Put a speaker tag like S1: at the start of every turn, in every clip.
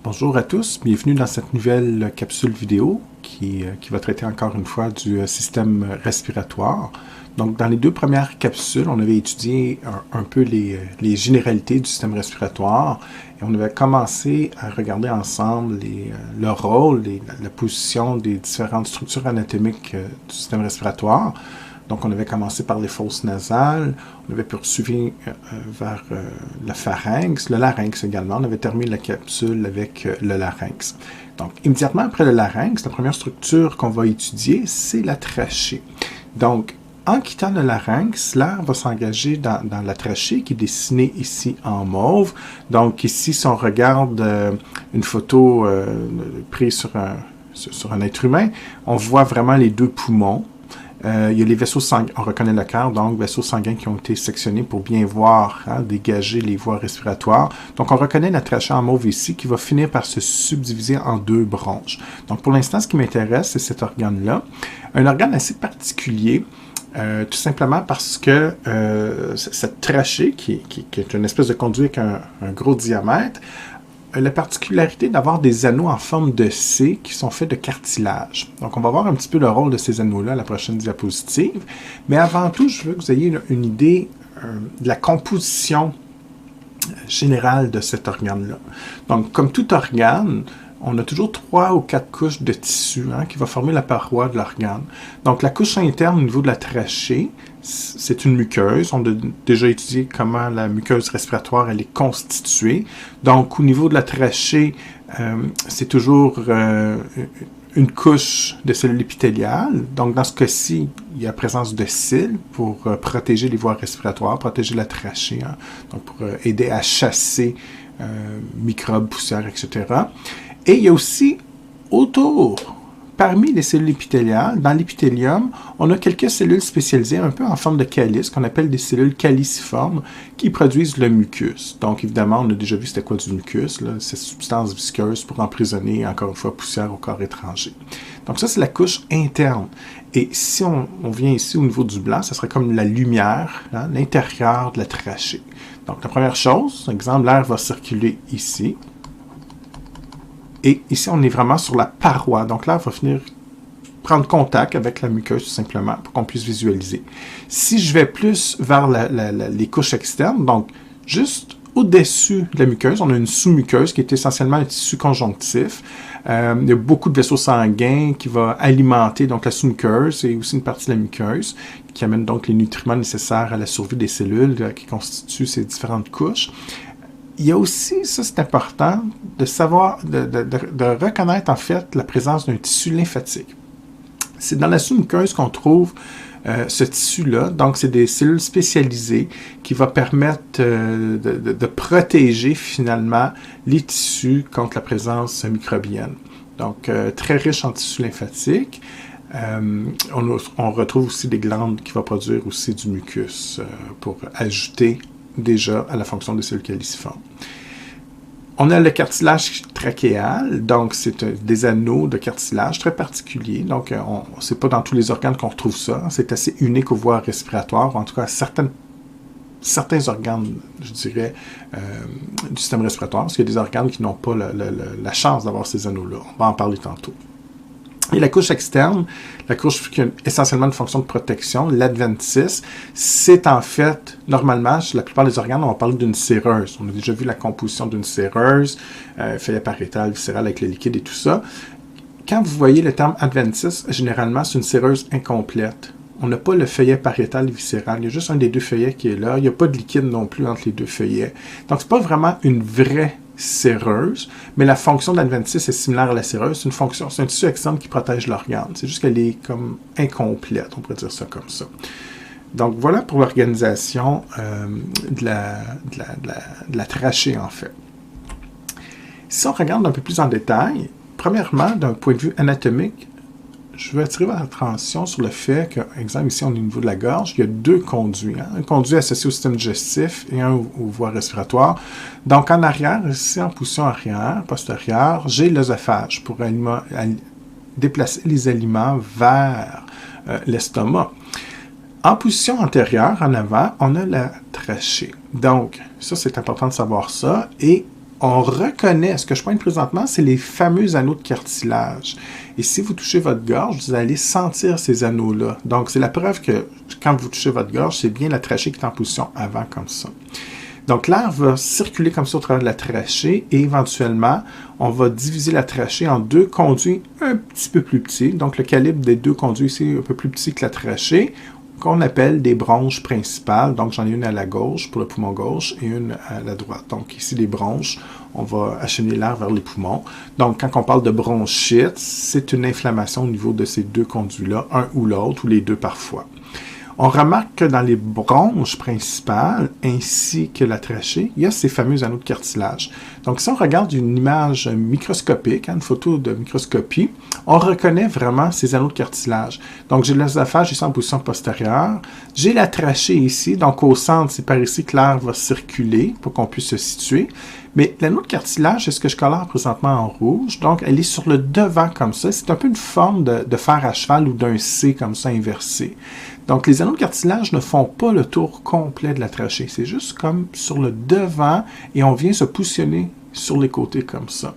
S1: Bonjour à tous, bienvenue dans cette nouvelle capsule vidéo qui va traiter encore une fois du système respiratoire. Donc, dans les deux premières capsules, on avait étudié un peu les généralités du système respiratoire et on avait commencé à regarder ensemble le rôle et la position des différentes structures anatomiques du système respiratoire. Donc, on avait commencé par les fosses nasales, on avait poursuivi vers le pharynx, le larynx également. On avait terminé la capsule avec le larynx. Donc, immédiatement après le larynx, la première structure qu'on va étudier, c'est la trachée. Donc, en quittant le larynx, l'air va s'engager dans la trachée qui est dessinée ici en mauve. Donc, ici, si on regarde une photo prise sur un être humain, on voit vraiment les deux poumons. Il y a les vaisseaux sanguins, on reconnaît le cœur, donc vaisseaux sanguins qui ont été sectionnés pour bien voir, dégager les voies respiratoires. Donc on reconnaît la trachée en mauve ici qui va finir par se subdiviser en deux branches. Donc pour l'instant, ce qui m'intéresse, c'est cet organe-là. Un organe assez particulier, tout simplement parce que cette trachée, qui est une espèce de conduit avec un gros diamètre, la particularité d'avoir des anneaux en forme de C qui sont faits de cartilage. Donc, on va voir un petit peu le rôle de ces anneaux-là à la prochaine diapositive. Mais avant tout, je veux que vous ayez une idée de la composition générale de cet organe-là. Donc, comme tout organe, on a toujours 3 ou 4 couches de tissu qui va former la paroi de l'organe. Donc, la couche interne au niveau de la trachée, c'est une muqueuse. On a déjà étudié comment la muqueuse respiratoire elle est constituée. Donc, au niveau de la trachée, c'est toujours une couche de cellules épithéliales. Donc, dans ce cas-ci, il y a présence de cils pour protéger les voies respiratoires, protéger la trachée, donc pour aider à chasser microbes, poussières, etc. Et il y a aussi autour, parmi les cellules épithéliales, dans l'épithélium, on a quelques cellules spécialisées un peu en forme de calice, qu'on appelle des cellules caliciformes, qui produisent le mucus. Donc évidemment, on a déjà vu c'était quoi du mucus, là, cette substance visqueuse pour emprisonner, encore une fois, poussière au corps étranger. Donc ça, c'est la couche interne. Et si on vient ici au niveau du blanc, ça serait comme la lumière, l'intérieur de la trachée. Donc la première chose, par exemple, l'air va circuler ici. Et ici, on est vraiment sur la paroi. Donc l'air va finir prendre contact avec la muqueuse, tout simplement, pour qu'on puisse visualiser. Si je vais plus vers les couches externes, donc juste au-dessus de la muqueuse, on a une sous-muqueuse qui est essentiellement un tissu conjonctif. Il y a beaucoup de vaisseaux sanguins qui vont alimenter donc, la sous-muqueuse et aussi une partie de la muqueuse qui amène donc les nutriments nécessaires à la survie des cellules qui constituent ces différentes couches. Il y a aussi, ça c'est important, de savoir, de reconnaître en fait la présence d'un tissu lymphatique. C'est dans la sous-muqueuse qu'on trouve ce tissu-là, donc c'est des cellules spécialisées qui vont permettre de protéger finalement les tissus contre la présence microbienne. Donc très riche en tissu lymphatique. On retrouve aussi des glandes qui vont produire aussi du mucus pour ajouter déjà à la fonction des cellules caliciformes. On a le cartilage trachéal, donc c'est des anneaux de cartilage très particuliers. Donc, c'est pas dans tous les organes qu'on retrouve ça. C'est assez unique aux voies respiratoires, en tout cas certains organes, je dirais, du système respiratoire, parce qu'il y a des organes qui n'ont pas la chance d'avoir ces anneaux-là. On va en parler tantôt. Et la couche externe, la couche qui a essentiellement une fonction de protection, l'adventice, c'est en fait, normalement, chez la plupart des organes, on va parler d'une séreuse. On a déjà vu la composition d'une séreuse, feuillet pariétal, viscéral avec le liquide et tout ça. Quand vous voyez le terme adventice, généralement, c'est une séreuse incomplète. On n'a pas le feuillet pariétal et viscéral. Il y a juste un des deux feuillets qui est là. Il n'y a pas de liquide non plus entre les deux feuillets. Donc, c'est pas vraiment une vraie séreuse, mais la fonction de l'adventice est similaire à la séreuse. C'est un tissu externe qui protège l'organe. C'est juste qu'elle est comme incomplète, on pourrait dire ça comme ça. Donc, voilà pour l'organisation de la trachée, en fait. Si on regarde un peu plus en détail, premièrement, d'un point de vue anatomique, je veux attirer votre attention sur le fait que, par exemple, ici, on est au niveau de la gorge, il y a deux conduits. Un conduit associé au système digestif et un aux voies respiratoires. Donc, en arrière, ici, en position arrière, postérieure, j'ai l'œsophage pour déplacer les aliments vers l'estomac. En position antérieure, en avant, on a la trachée. Donc, ça, c'est important de savoir ça. Et on reconnaît, ce que je pointe présentement, c'est les fameux anneaux de cartilage. Et si vous touchez votre gorge, vous allez sentir ces anneaux-là. Donc, c'est la preuve que quand vous touchez votre gorge, c'est bien la trachée qui est en position avant comme ça. Donc, l'air va circuler comme ça au travers de la trachée et éventuellement, on va diviser la trachée en deux conduits un petit peu plus petits. Donc, le calibre des deux conduits ici est un peu plus petit que la trachée, qu'on appelle des bronches principales. Donc, j'en ai une à la gauche pour le poumon gauche et une à la droite. Donc, ici, les bronches, on va acheminer l'air vers les poumons. Donc, quand on parle de bronchite, c'est une inflammation au niveau de ces deux conduits-là, un ou l'autre, ou les deux parfois. On remarque que dans les bronches principales, ainsi que la trachée, il y a ces fameux anneaux de cartilage. Donc, si on regarde une image microscopique, une photo de microscopie, on reconnaît vraiment ces anneaux de cartilage. Donc, j'ai l'œsophage ici en position postérieure. J'ai la trachée ici. Donc, au centre, c'est par ici que l'air va circuler pour qu'on puisse se situer. Mais l'anneau de cartilage, c'est ce que je colore présentement en rouge. Donc, elle est sur le devant comme ça. C'est un peu une forme de fer à cheval ou d'un C comme ça inversé. Donc, les anneaux de cartilage ne font pas le tour complet de la trachée. C'est juste comme sur le devant et on vient se positionner sur les côtés comme ça.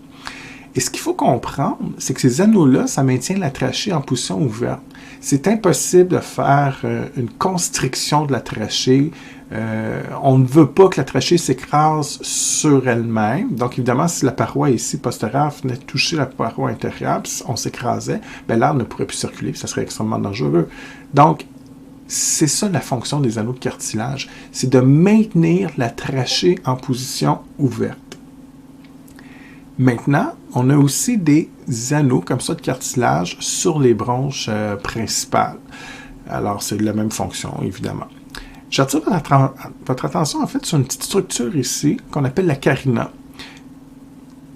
S1: Et ce qu'il faut comprendre, c'est que ces anneaux-là, ça maintient la trachée en position ouverte. C'est impossible de faire une constriction de la trachée. On ne veut pas que la trachée s'écrase sur elle-même. Donc, évidemment, si la paroi ici postérieure venait toucher la paroi intérieure, puis on s'écrasait, ben, l'air ne pourrait plus circuler, puis ça serait extrêmement dangereux. Donc, c'est ça la fonction des anneaux de cartilage, c'est de maintenir la trachée en position ouverte. Maintenant, on a aussi des anneaux comme ça de cartilage sur les bronches principales. Alors, c'est la même fonction, évidemment. J'attire votre attention, en fait, sur une petite structure ici qu'on appelle la carina.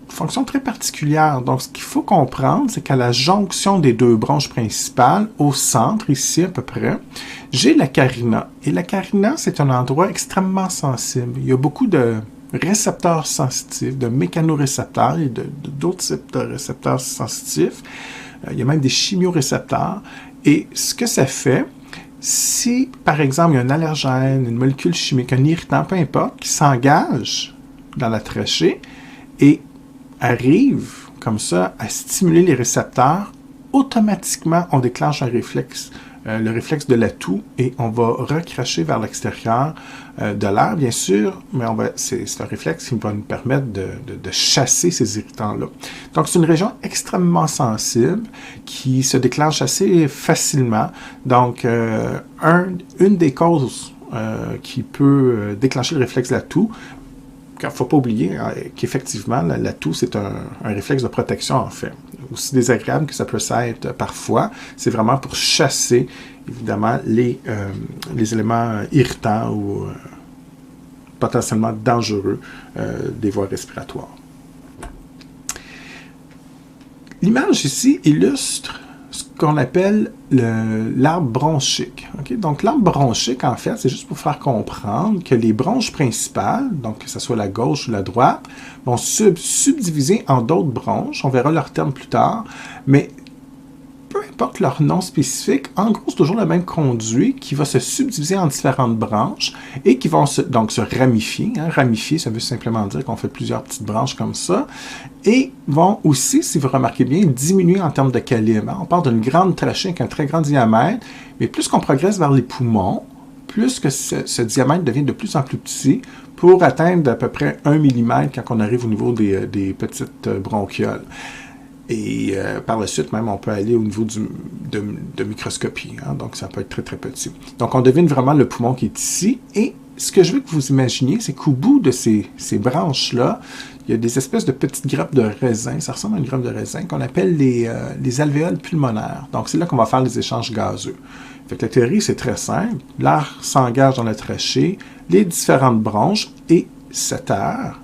S1: Fonction très particulière. Donc, ce qu'il faut comprendre, c'est qu'à la jonction des deux bronches principales, au centre, ici à peu près, j'ai la carina. Et la carina, c'est un endroit extrêmement sensible. Il y a beaucoup de récepteurs sensitifs, de mécanorécepteurs et d'autres types de récepteurs sensitifs. Il y a même des chimiorécepteurs. Et ce que ça fait, si, par exemple, il y a un allergène, une molécule chimique, un irritant, peu importe, qui s'engage dans la trachée et arrive comme ça à stimuler les récepteurs, automatiquement, on déclenche un réflexe, le réflexe de la toux, et on va recracher vers l'extérieur de l'air, bien sûr, mais c'est un réflexe qui va nous permettre de chasser ces irritants-là. Donc, c'est une région extrêmement sensible qui se déclenche assez facilement. Donc, une des causes qui peut déclencher le réflexe de la toux, il ne faut pas oublier qu'effectivement, la toux, c'est un réflexe de protection, en fait. Aussi désagréable que ça peut être parfois, c'est vraiment pour chasser, évidemment, les éléments irritants ou potentiellement dangereux des voies respiratoires. L'image ici illustre ce qu'on appelle l'arbre bronchique. Okay? Donc, l'arbre bronchique, en fait, c'est juste pour faire comprendre que les bronches principales, donc que ce soit la gauche ou la droite, vont subdiviser en d'autres bronches. On verra leur terme plus tard, mais peu importe leur nom spécifique, en gros, c'est toujours le même conduit qui va se subdiviser en différentes branches et qui vont se ramifier. Hein. Ramifier, ça veut simplement dire qu'on fait plusieurs petites branches comme ça. Et vont aussi, si vous remarquez bien, diminuer en termes de calibre. Hein. On parle d'une grande trachée avec un très grand diamètre, mais plus qu'on progresse vers les poumons, plus que ce diamètre devient de plus en plus petit pour atteindre à peu près 1 mm quand on arrive au niveau des petites bronchioles. Et par la suite, même, on peut aller au niveau de microscopie. Hein? Donc, ça peut être très, très petit. Donc, on devine vraiment le poumon qui est ici. Et ce que je veux que vous imaginiez, c'est qu'au bout de ces branches-là, il y a des espèces de petites grappes de raisin. Ça ressemble à une grappe de raisin qu'on appelle les alvéoles pulmonaires. Donc, c'est là qu'on va faire les échanges gazeux. Fait que la théorie, c'est très simple. L'air s'engage dans la trachée, les différentes branches, et cet air,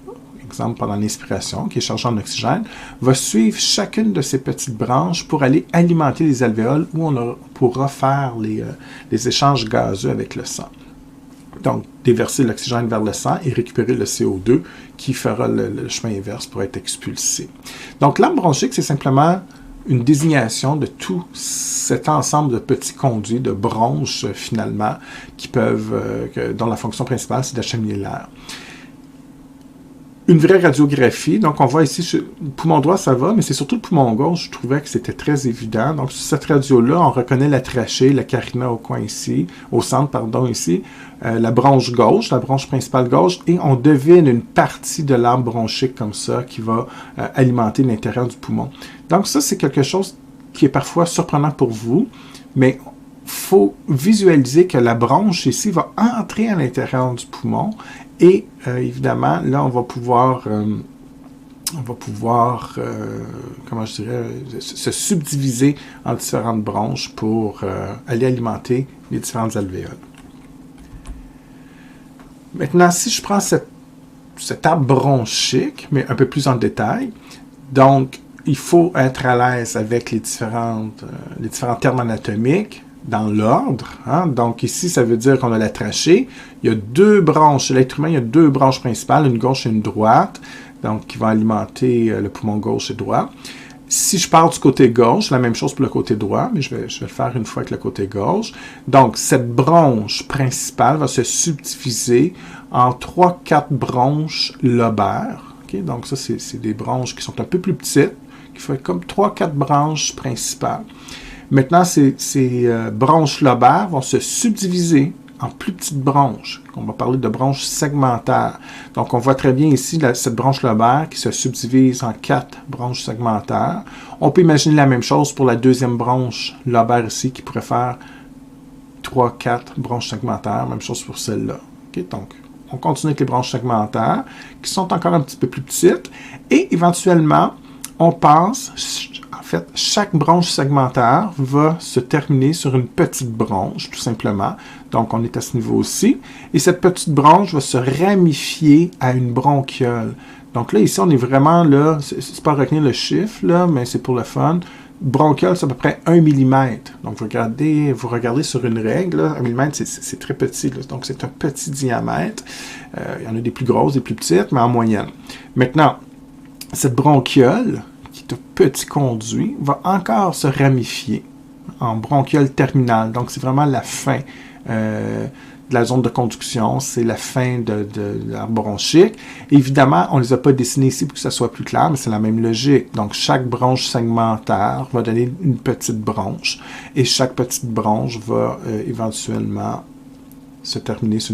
S1: exemple pendant l'inspiration, qui est chargé en oxygène, va suivre chacune de ces petites branches pour aller alimenter les alvéoles où on pourra faire les échanges gazeux avec le sang. Donc, déverser l'oxygène vers le sang et récupérer le CO2 qui fera le chemin inverse pour être expulsé. Donc, l'arbre bronchique, c'est simplement une désignation de tout cet ensemble de petits conduits, de bronches, finalement, qui peuvent, dont la fonction principale, c'est d'acheminer l'air. une vraie radiographie. Donc, on voit ici, le poumon droit, ça va, mais c'est surtout le poumon gauche. Je trouvais que c'était très évident. Donc, sur cette radio-là, on reconnaît la trachée, la carina au coin ici, au centre, pardon, ici, la bronche gauche, la bronche principale gauche, et on devine une partie de l'arbre bronchique comme ça qui va alimenter l'intérieur du poumon. Donc, ça, c'est quelque chose qui est parfois surprenant pour vous, mais il faut visualiser que la bronche ici va entrer à l'intérieur du poumon et évidemment, là, on va pouvoir comment je dirais, se subdiviser en différentes branches pour aller alimenter les différentes alvéoles. Maintenant, si je prends cet arbre bronchique, mais un peu plus en détail, donc, il faut être à l'aise avec les différents termes anatomiques dans l'ordre. Hein? Donc ici, ça veut dire qu'on a la trachée. Il y a deux branches. Chez l'être humain, il y a deux branches principales, une gauche et une droite, donc qui vont alimenter le poumon gauche et droit. Si je pars du côté gauche, la même chose pour le côté droit, mais je vais le faire une fois avec le côté gauche. Donc, cette bronche principale va se subdiviser en 3-4 bronches lobaires. Okay? Donc, ça, c'est des bronches qui sont un peu plus petites, qui font comme 3-4 branches principales. Maintenant, ces bronches lobaires vont se subdiviser en plus petites branches. On va parler de branches segmentaires. Donc, on voit très bien ici cette branche lobaire qui se subdivise en 4 branches segmentaires. On peut imaginer la même chose pour la deuxième branche lobaire ici qui pourrait faire 3-4 branches segmentaires. Même chose pour celle-là. Okay? Donc, on continue avec les branches segmentaires qui sont encore un petit peu plus petites. Et éventuellement, on passe, en fait, chaque branche segmentaire va se terminer sur une petite branche, tout simplement. Donc, on est à ce niveau-ci. Et cette petite branche va se ramifier à une bronchiole. Donc là, ici, on est vraiment là, c'est pas retenir le chiffre, là, mais c'est pour le fun. Bronchiole, c'est à peu près 1 mm. Donc, vous regardez sur une règle, là, 1 mm, c'est très petit. Là, donc, c'est un petit diamètre. Il y en a des plus grosses, des plus petites, mais en moyenne. Maintenant, cette bronchiole, qui est un petit conduit, va encore se ramifier en bronchiole terminale. Donc, c'est vraiment la fin de la zone de conduction, c'est la fin de l'arbre bronchique. Évidemment, on ne les a pas dessinés ici pour que ça soit plus clair, mais c'est la même logique. Donc, chaque branche segmentaire va donner une petite branche, et chaque petite branche va éventuellement se terminer sur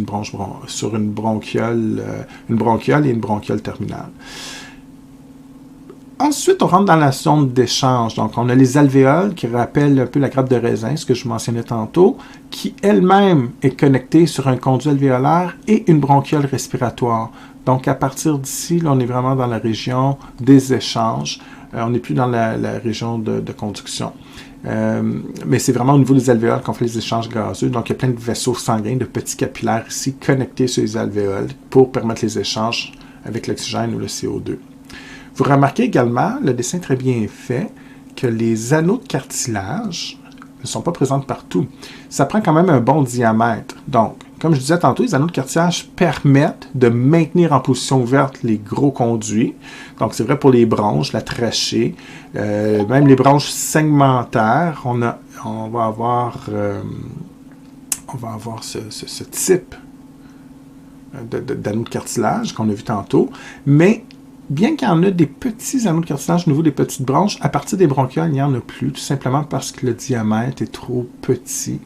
S1: une bronchiole et une bronchiole terminale. Ensuite, on rentre dans la zone d'échange. Donc, on a les alvéoles qui rappellent un peu la grappe de raisin, ce que je mentionnais tantôt, qui elle-même est connectée sur un conduit alvéolaire et une bronchiole respiratoire. Donc, à partir d'ici, là, on est vraiment dans la région des échanges. On n'est plus dans la région de conduction. Mais c'est vraiment au niveau des alvéoles qu'on fait les échanges gazeux. Donc, il y a plein de vaisseaux sanguins, de petits capillaires ici connectés sur les alvéoles pour permettre les échanges avec l'oxygène ou le CO2. Vous remarquez également, le dessin très bien fait, que les anneaux de cartilage ne sont pas présents partout. Ça prend quand même un bon diamètre. Donc, comme je disais tantôt, les anneaux de cartilage permettent de maintenir en position ouverte les gros conduits. Donc, c'est vrai pour les bronches, la trachée, même les bronches segmentaires, on va avoir ce type d'anneaux de cartilage qu'on a vu tantôt, mais bien qu'il y en ait des petits anneaux de cartilage au niveau des petites branches, à partir des bronchioles, il n'y en a plus, tout simplement parce que le diamètre est trop petit.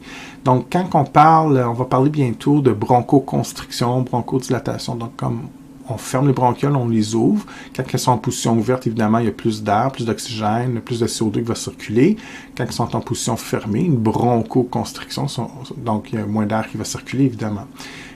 S1: Donc, quand on va parler bientôt de bronchoconstriction, bronchodilatation. Donc, comme on ferme les bronchioles, on les ouvre. Quand elles sont en position ouverte, évidemment, il y a plus d'air, plus d'oxygène, plus de CO2 qui va circuler. Quand elles sont en position fermée, une bronchoconstriction, donc il y a moins d'air qui va circuler, évidemment.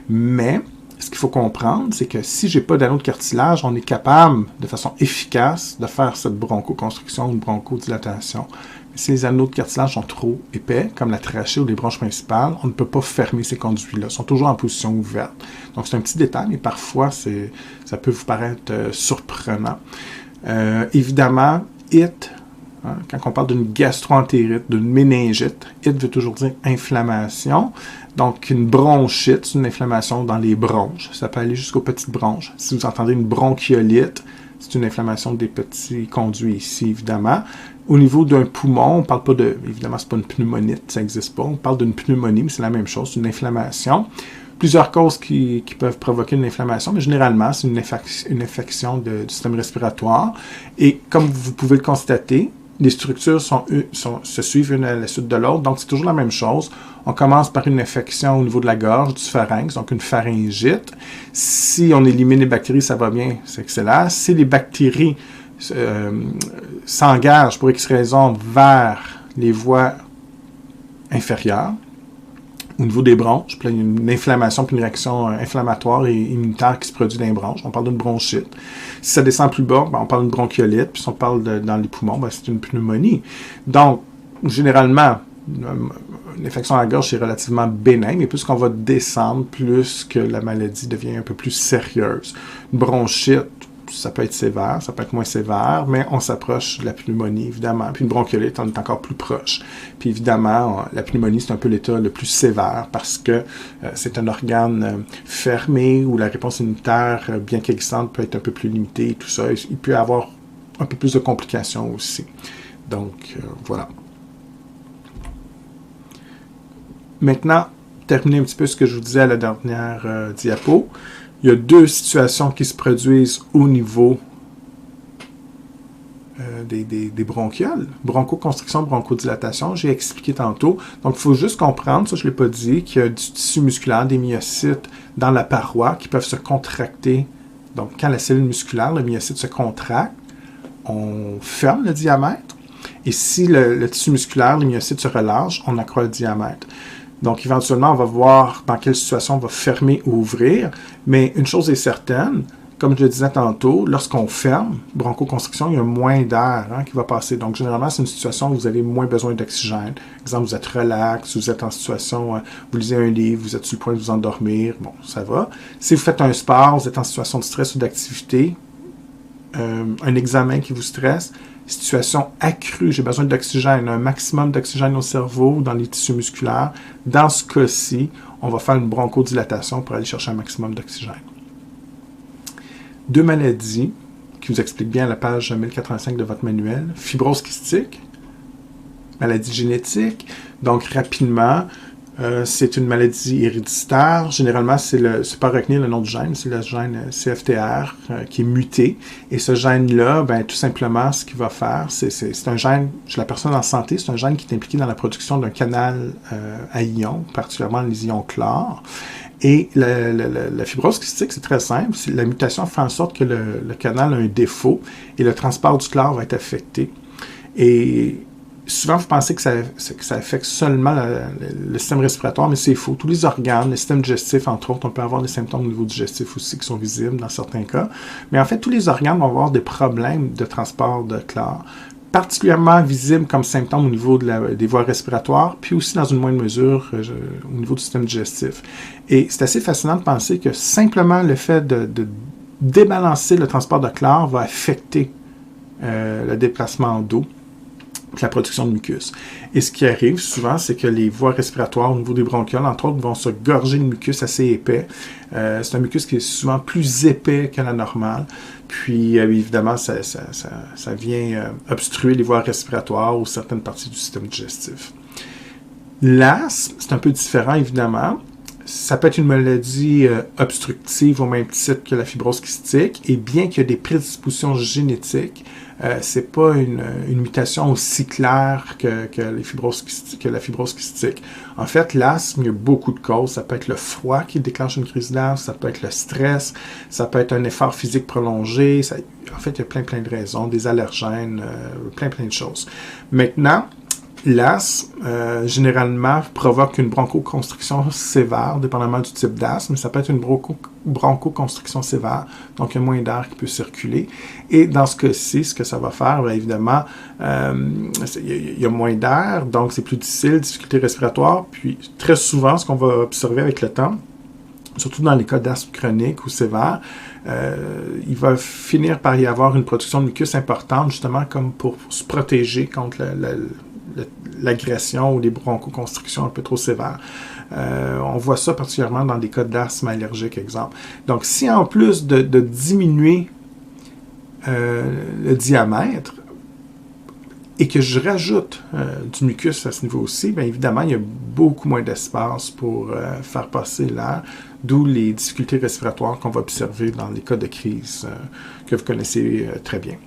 S1: Mais ce qu'il faut comprendre, c'est que si je n'ai pas d'anneau de cartilage, on est capable, de façon efficace, de faire cette bronchoconstriction ou bronchodilatation. Mais si les anneaux de cartilage sont trop épais, comme la trachée ou les bronches principales, on ne peut pas fermer ces conduits-là. Ils sont toujours en position ouverte. Donc, c'est un petit détail, mais parfois, ça peut vous paraître surprenant. Évidemment, quand on parle d'une gastroentérite, d'une méningite, veut toujours dire inflammation. Donc, une bronchite, c'est une inflammation dans les bronches. Ça peut aller jusqu'aux petites bronches. Si vous entendez une bronchiolite, c'est une inflammation des petits conduits ici, évidemment. Au niveau d'un poumon, on ne parle pas évidemment, ce n'est pas une pneumonite, ça n'existe pas. On parle d'une pneumonie, mais c'est la même chose, c'est une inflammation. plusieurs causes qui peuvent provoquer une inflammation, mais généralement, c'est une infection du système respiratoire. Et comme vous pouvez le constater, les structures se suivent une à la suite de l'autre, donc c'est toujours la même chose. On commence par une infection au niveau de la gorge, du pharynx, donc une pharyngite. Si on élimine les bactéries, ça va bien, c'est excellent. Si les bactéries s'engagent pour X raison vers les voies inférieures, au niveau des bronches, puis là, il y a une inflammation puis une réaction inflammatoire et immunitaire qui se produit dans les bronches. On parle d'une bronchite. Si ça descend plus bas, ben, on parle d'une bronchiolite. Puis si on parle dans les poumons, ben, c'est une pneumonie. Donc, généralement, une infection à la gorge, c'est relativement bénin, mais plus qu'on va descendre, plus que la maladie devient un peu plus sérieuse. Une bronchite, ça peut être sévère, ça peut être moins sévère, mais on s'approche de la pneumonie, évidemment. Puis une bronchiolite, on est encore plus proche. Puis évidemment, la pneumonie, c'est un peu l'état le plus sévère parce que c'est un organe fermé où la réponse immunitaire, bien qu'existante, peut être un peu plus limitée et tout ça. Il peut y avoir un peu plus de complications aussi. Donc, voilà. Maintenant, terminer un petit peu ce que je vous disais à la dernière diapo. Il y a deux situations qui se produisent au niveau des bronchioles. Bronchoconstriction, bronchodilatation, j'ai expliqué tantôt. Donc, il faut juste comprendre, ça je ne l'ai pas dit, qu'il y a du tissu musculaire, des myocytes dans la paroi qui peuvent se contracter. Donc, quand la cellule musculaire, le myocyte se contracte, on ferme le diamètre. Et si le tissu musculaire, les myocytes se relâchent, on accroît le diamètre. Donc, éventuellement, on va voir dans quelle situation on va fermer ou ouvrir. Mais une chose est certaine, comme je le disais tantôt, lorsqu'on ferme, bronchoconstriction, il y a moins d'air qui va passer. Donc, généralement, c'est une situation où vous avez moins besoin d'oxygène. Par exemple, vous êtes relax, vous êtes en situation, vous lisez un livre, vous êtes sur le point de vous endormir, bon, ça va. Si vous faites un sport, vous êtes en situation de stress ou d'activité, un examen qui vous stresse, situation accrue, j'ai besoin d'oxygène, un maximum d'oxygène au cerveau ou dans les tissus musculaires. Dans ce cas-ci, on va faire une bronchodilatation pour aller chercher un maximum d'oxygène. Deux maladies qui vous expliquent bien à la page 1085 de votre manuel. Fibrose kystique, maladie génétique. Donc, rapidement, c'est une maladie héréditaire. Généralement, c'est pas retenir le nom du gène, c'est le gène CFTR qui est muté. Et ce gène-là, ben, tout simplement, ce qu'il va faire, c'est un gène, chez la personne en santé, c'est un gène qui est impliqué dans la production d'un canal à ions, particulièrement les ions chlore. Et la fibrose kystique, c'est très simple. La mutation fait en sorte que le canal a un défaut et le transport du chlore va être affecté. Et souvent, vous pensez que ça affecte seulement le système respiratoire, mais c'est faux. Tous les organes, le système digestif, entre autres, on peut avoir des symptômes au niveau digestif aussi qui sont visibles dans certains cas. Mais en fait, tous les organes vont avoir des problèmes de transport de chlore, particulièrement visibles comme symptômes au niveau des voies respiratoires, puis aussi dans une moindre mesure au niveau du système digestif. Et c'est assez fascinant de penser que simplement le fait de débalancer le transport de chlore va affecter le déplacement d'eau, la production de mucus. Et ce qui arrive souvent, c'est que les voies respiratoires au niveau des bronchioles, entre autres, vont se gorger de mucus assez épais. C'est un mucus qui est souvent plus épais que la normale. Puis, évidemment, ça vient obstruer les voies respiratoires ou certaines parties du système digestif. L'asthme, c'est un peu différent, évidemment. Ça peut être une maladie obstructive au même titre que la fibrose kystique. Et bien qu'il y ait des prédispositions génétiques, c'est pas une mutation aussi claire que la fibrose kystique. En fait, l'asthme, il y a beaucoup de causes. Ça peut être le froid qui déclenche une crise d'asthme, ça peut être le stress, ça peut être un effort physique prolongé. En fait, il y a plein de raisons, des allergènes, plein de choses. Maintenant, l'asthme, généralement, provoque une bronchoconstriction sévère, dépendamment du type d'asthme. Ça peut être une bronchoconstriction sévère, donc il y a moins d'air qui peut circuler. Et dans ce cas-ci, ce que ça va faire, bien évidemment, il y a moins d'air, donc c'est plus difficile, difficulté respiratoire. Puis, très souvent, ce qu'on va observer avec le temps, surtout dans les cas d'asthme chronique ou sévère, il va finir par y avoir une production de mucus importante, justement, comme pour se protéger contre l'agression ou les bronchoconstrictions un peu trop sévères. On voit ça particulièrement dans des cas d'asthme allergique, exemple. Donc, si en plus de diminuer le diamètre, et que je rajoute du mucus à ce niveau aussi, bien évidemment, il y a beaucoup moins d'espace pour faire passer l'air, d'où les difficultés respiratoires qu'on va observer dans les cas de crise que vous connaissez très bien.